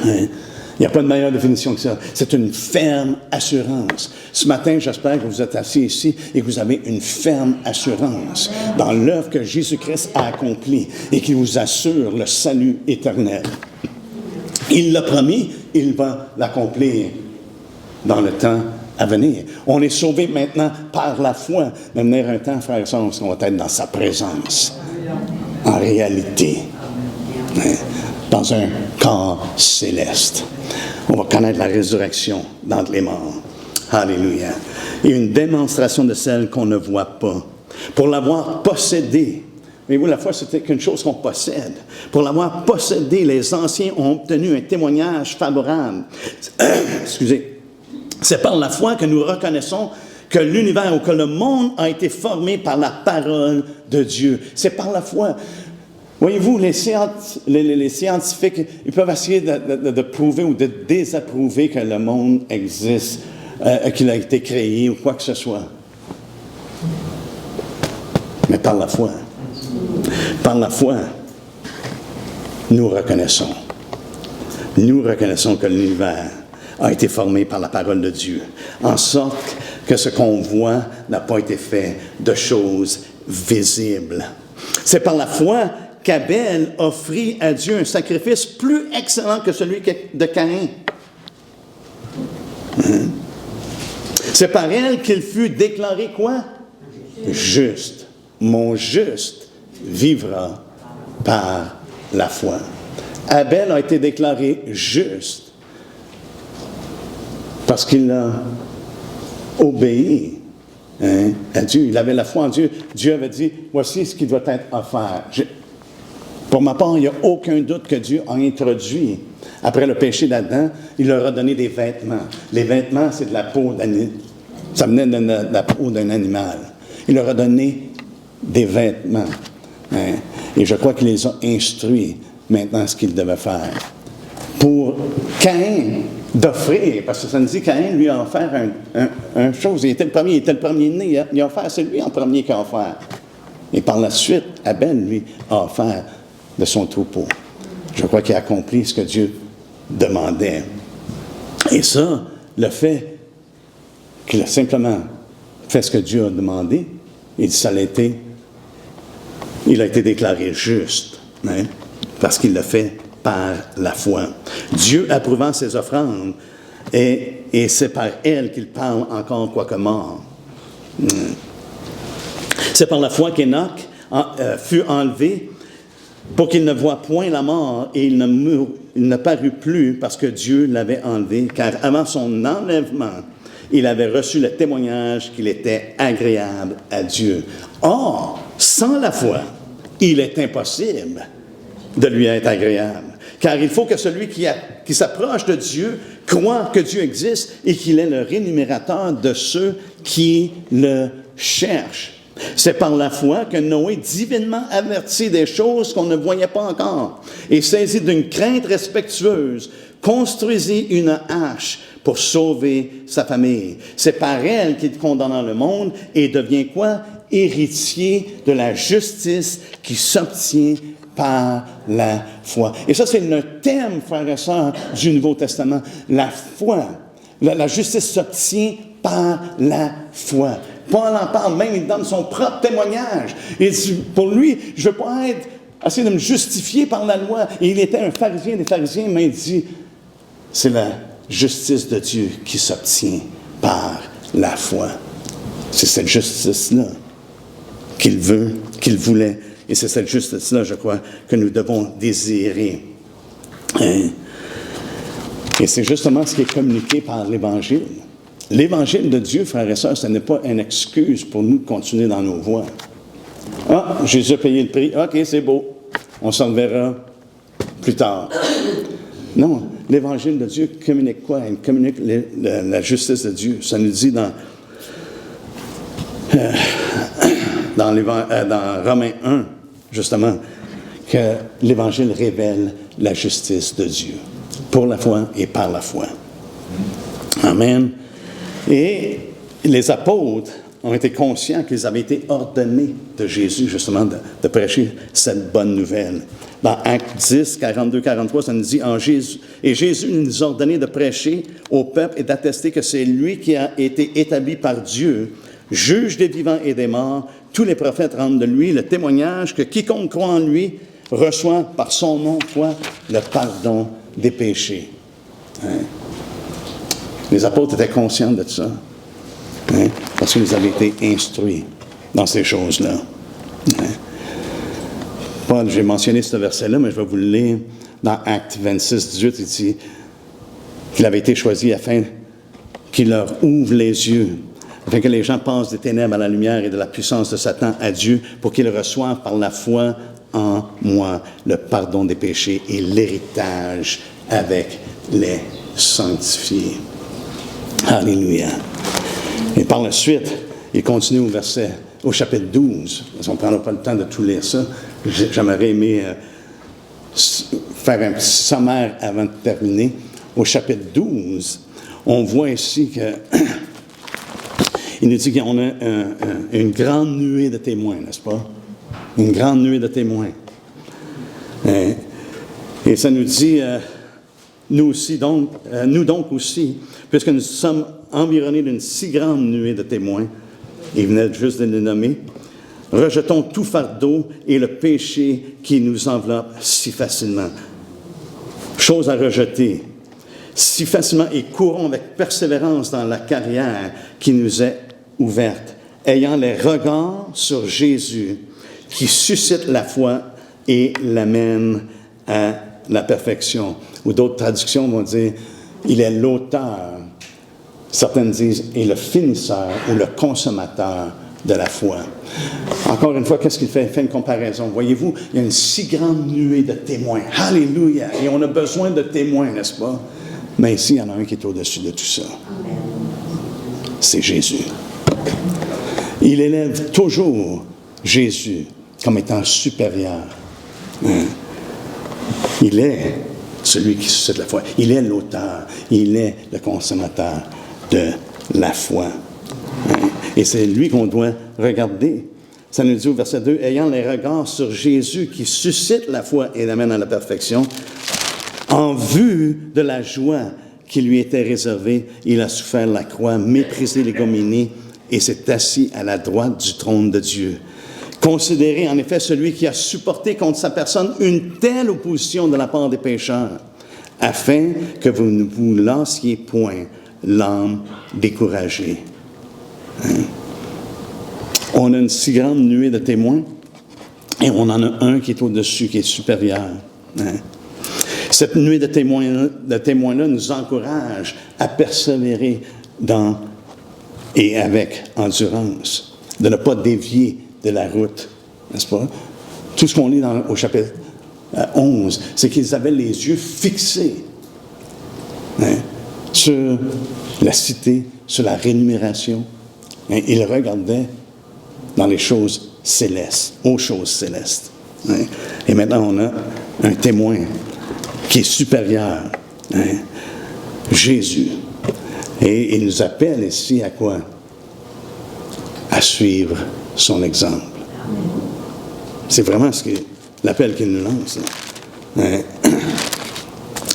Hein? Il n'y a pas de meilleure définition que ça. C'est une ferme assurance. Ce matin, j'espère que vous êtes assis ici et que vous avez une ferme assurance dans l'œuvre que Jésus-Christ a accomplie et qui vous assure le salut éternel. Il l'a promis, il va l'accomplir dans le temps à venir. On est sauvé maintenant par la foi. Mais venir un temps, frères et sœurs, on va être dans sa présence. En réalité. Dans un corps céleste. On va connaître la résurrection d'entre les morts. Alléluia. Et une démonstration de celle qu'on ne voit pas. Pour l'avoir possédée. Voyez-vous, la foi, c'est qu'une chose qu'on possède. Pour l'avoir possédée, les anciens ont obtenu un témoignage favorable. Excusez. C'est par la foi que nous reconnaissons que l'univers ou que le monde a été formé par la parole de Dieu. C'est par la foi. Voyez-vous, les scientifiques, ils peuvent essayer de prouver ou de désapprouver que le monde existe, qu'il a été créé ou quoi que ce soit. Mais par la foi, nous reconnaissons que l'univers a été formé par la parole de Dieu, en sorte que ce qu'on voit n'a pas été fait de choses visibles. C'est par la foi qu'Abel offrit à Dieu un sacrifice plus excellent que celui de Caïn. C'est par elle qu'il fut déclaré quoi? Juste. Mon juste vivra par la foi. Abel a été déclaré juste parce qu'il a obéi à Dieu. Il avait la foi en Dieu. Dieu avait dit, voici ce qui doit être offert. Pour ma part, il n'y a aucun doute que Dieu a introduit. Après le péché d'Adam, il leur a donné des vêtements. Les vêtements, c'est de la peau d'animal. Ça venait de la peau d'un animal. Il leur a donné des vêtements. Et je crois qu'il les a instruits maintenant ce qu'ils devaient faire. Pour Caïn, d'offrir, parce que ça nous dit Caïn lui a offert une chose. Il était le premier-né. Il a offert, c'est lui en premier qui a offert. Et par la suite, Abel, lui, a offert de son troupeau. Je crois qu'il a accompli ce que Dieu demandait. Et ça, le fait qu'il a simplement fait ce que Dieu a demandé, il a été déclaré juste, parce qu'il l'a fait par la foi. Dieu approuvant ses offrandes, et c'est par elle qu'il parle encore quoique mort. C'est par la foi qu'Enoch fut enlevé pour qu'il ne voie point la mort, et il ne parut plus parce que Dieu l'avait enlevé, car avant son enlèvement, il avait reçu le témoignage qu'il était agréable à Dieu. Or, sans la foi, il est impossible de lui être agréable. Car il faut que celui qui s'approche de Dieu croit que Dieu existe et qu'il est le rémunérateur de ceux qui le cherchent. C'est par la foi que Noé, divinement averti des choses qu'on ne voyait pas encore, et saisi d'une crainte respectueuse, construisit une arche pour sauver sa famille. C'est par elle qu'il condamna le monde et devient quoi? Héritier de la justice qui s'obtient par la foi. Et ça, c'est le thème, frères et sœurs, du Nouveau Testament. La foi. La justice s'obtient par la foi. Paul en parle même, il donne son propre témoignage. Et pour lui, je ne veux pas essayer de me justifier par la loi. Et il était un pharisien des pharisiens, mais il dit, c'est la justice de Dieu qui s'obtient par la foi. C'est cette justice-là qu'il veut, qu'il voulait. Et c'est cette justice-là, je crois, que nous devons désirer. Et c'est justement ce qui est communiqué par l'Évangile. L'Évangile de Dieu, frères et sœurs, ce n'est pas une excuse pour nous de continuer dans nos voies. Ah, Jésus a payé le prix. OK, c'est beau. On s'en verra plus tard. Non, l'Évangile de Dieu communique quoi? Il communique la justice de Dieu. Ça nous dit dans Romains 1, justement, que l'Évangile révèle la justice de Dieu, pour la foi et par la foi. Amen. Et les apôtres ont été conscients qu'ils avaient été ordonnés de Jésus, justement, de prêcher cette bonne nouvelle. Dans Actes 10, 42, 43, ça nous dit, et Jésus nous a ordonné de prêcher au peuple et d'attester que c'est lui qui a été établi par Dieu, juge des vivants et des morts. Tous les prophètes rendent de lui le témoignage que quiconque croit en lui reçoit par son nom, quoi? Le pardon des péchés. Les apôtres étaient conscients de ça, parce qu'ils avaient été instruits dans ces choses-là. Paul, j'ai mentionné ce verset-là, mais je vais vous le lire dans Actes 26, 18, il dit qu'il avait été choisi afin qu'il leur ouvre les yeux, afin que les gens passent des ténèbres à la lumière et de la puissance de Satan à Dieu, pour qu'ils reçoivent par la foi en moi le pardon des péchés et l'héritage avec les sanctifiés. Alléluia. Et par la suite, il continue au chapitre 12. Parce qu'on ne prendra pas le temps de tout lire ça. J'aimerais aimer faire un petit sommaire avant de terminer. Au chapitre 12, on voit ici que il nous dit qu'on a une grande nuée de témoins, n'est-ce pas? Une grande nuée de témoins. Et ça nous dit, nous donc aussi, puisque nous sommes environnés d'une si grande nuée de témoins, il venait juste de les nommer, rejetons tout fardeau et le péché qui nous enveloppe si facilement. Chose à rejeter si facilement et courons avec persévérance dans la carrière qui nous est ouverte, ayant les regards sur Jésus qui suscite la foi et l'amène à la perfection. Ou d'autres traductions vont dire, il est l'auteur, certaines disent, et le finisseur ou le consommateur de la foi. Encore une fois, qu'est-ce qu'il fait? Il fait une comparaison. Voyez-vous, il y a une si grande nuée de témoins. Alléluia! Et on a besoin de témoins, n'est-ce pas? Mais ici, il y en a un qui est au-dessus de tout ça. C'est Jésus. Il élève toujours Jésus comme étant supérieur. Il est celui qui suscite la foi. Il est l'auteur. Il est le consommateur de la foi. Et c'est lui qu'on doit regarder. Ça nous dit au verset 2, « Ayant les regards sur Jésus qui suscite la foi et l'amène à la perfection, en vue de la joie qui lui était réservée, il a souffert la croix, méprisé l'ignominie et s'est assis à la droite du trône de Dieu. Considérez en effet celui qui a supporté contre sa personne une telle opposition de la part des pécheurs, afin que vous ne vous lassiez point l'âme découragée. » On a une si grande nuée de témoins et on en a un qui est au-dessus, qui est supérieur. Cette nuée de témoins-là nous encourage à persévérer dans et avec endurance, de ne pas dévier de la route, n'est-ce pas? Tout ce qu'on lit au chapitre 11, c'est qu'ils avaient les yeux fixés sur la cité, sur la rémunération. Ils regardaient dans les choses célestes, aux choses célestes. Et maintenant, on a un témoin qui est supérieur, Jésus. Et il nous appelle ici à quoi? À suivre son exemple. C'est vraiment l'appel qu'il nous lance.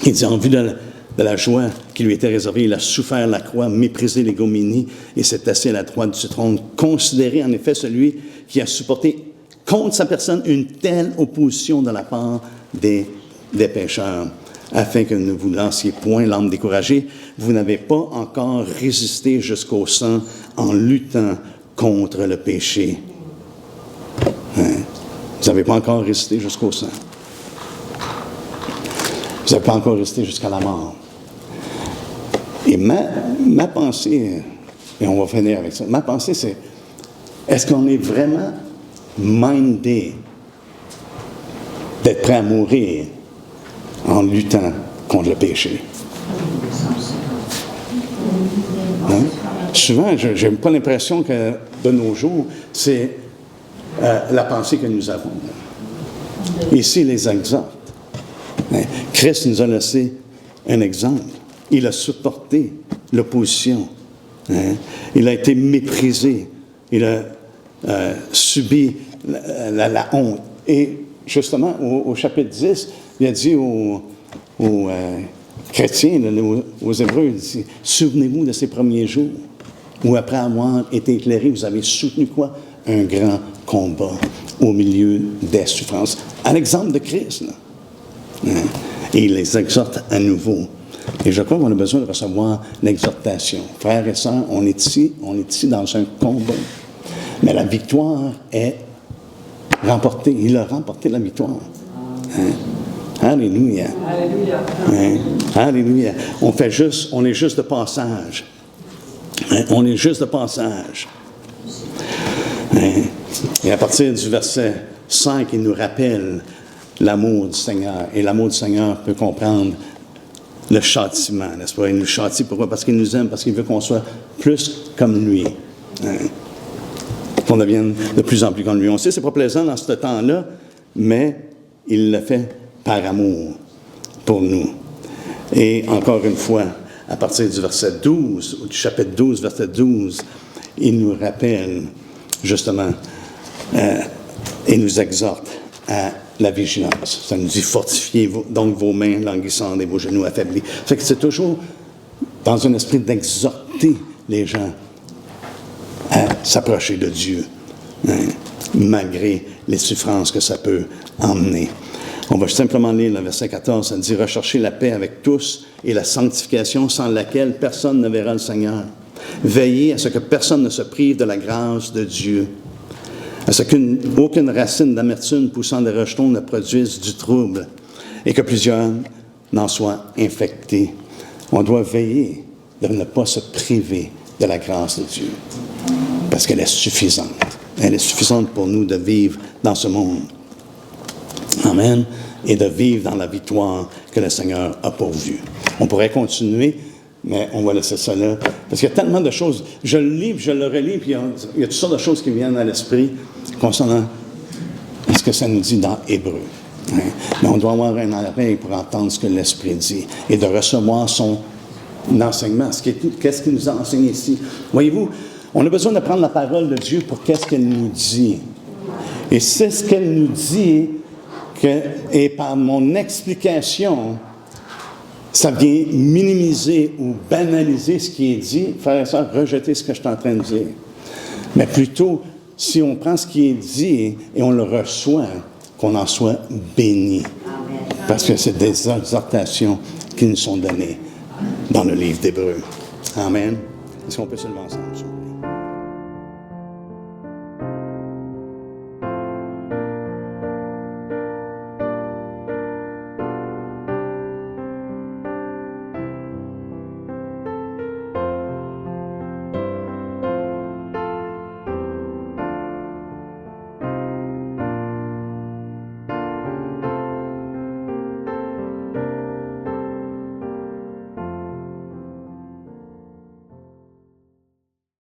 Il dit, en vue de la joie qui lui était réservée, il a souffert la croix, méprisé l'ignominie et s'est assis à la droite du trône. Considérez en effet celui qui a supporté contre sa personne une telle opposition de la part des pécheurs, afin que ne vous lanciez point l'âme découragée. Vous n'avez pas encore résisté jusqu'au sang en luttant contre le péché. Vous n'avez pas encore résisté jusqu'au sang. Vous n'avez pas encore résisté jusqu'à la mort. Et ma pensée, et on va finir avec ça, ma pensée c'est, est-ce qu'on est vraiment mindé d'être prêt à mourir en luttant contre le péché? Souvent, je n'ai pas l'impression que de nos jours, c'est la pensée que nous avons. Ici, les exhorte. Christ nous a laissé un exemple. Il a supporté l'opposition. Il a été méprisé. Il a subi la honte. Et justement, au chapitre 10, il a dit aux chrétiens, aux Hébreux, il dit, « Souvenez-vous de ces premiers jours où, après avoir été éclairés, vous avez soutenu quoi? Un grand combat au milieu des souffrances. » À l'exemple de Christ, là. Et il les exhorte à nouveau. Et je crois qu'on a besoin de recevoir l'exhortation. Frères et sœurs, on est ici dans un combat. Mais la victoire est remportée. Il a remporté la victoire. Alléluia. Alléluia. Alléluia. On est juste de passage. On est juste de passage. Et à partir du verset 5, il nous rappelle l'amour du Seigneur. Et l'amour du Seigneur peut comprendre le châtiment, n'est-ce pas? Il nous châtie. Pourquoi? Parce qu'il nous aime, parce qu'il veut qu'on soit plus comme lui. qu'on devienne de plus en plus comme lui. On sait que ce n'est pas plaisant dans ce temps-là, mais il le fait par amour pour nous. Et encore une fois, à partir du verset 12, ou du chapitre 12, verset 12, il nous rappelle justement et nous exhorte à la vigilance. Ça nous dit fortifiez donc vos mains languissantes et vos genoux affaiblis. Ça fait que c'est toujours dans un esprit d'exhorter les gens à s'approcher de Dieu, malgré les souffrances que ça peut emmener. On va simplement lire le verset 14, ça dit « Recherchez la paix avec tous et la sanctification sans laquelle personne ne verra le Seigneur. Veillez à ce que personne ne se prive de la grâce de Dieu, à ce qu'aucune racine d'amertume poussant des rejetons ne produise du trouble et que plusieurs n'en soient infectés. » On doit veiller de ne pas se priver de la grâce de Dieu, parce qu'elle est suffisante. Elle est suffisante pour nous de vivre dans ce monde. Amen. Et de vivre dans la victoire que le Seigneur a pourvue. On pourrait continuer, mais on va laisser ça là. Parce qu'il y a tellement de choses. Je le lis, puis je le relis, puis il y a toutes sortes de choses qui me viennent à l'esprit concernant ce que ça nous dit dans Hébreu. Hein? Mais on doit avoir un oreille pour entendre ce que l'Esprit dit et de recevoir son enseignement. Qu'est-ce qu'il nous a enseigné ici? Voyez-vous, on a besoin de prendre la parole de Dieu pour qu'est-ce qu'elle nous dit. Et c'est ce qu'elle nous dit et par mon explication, ça vient minimiser ou banaliser ce qui est dit, faire ça, rejeter ce que je suis en train de dire. Mais plutôt, si on prend ce qui est dit et on le reçoit, qu'on en soit béni. Parce que c'est des exhortations qui nous sont données dans le livre d'Hébreu. Amen. Est-ce qu'on peut se lever ensemble?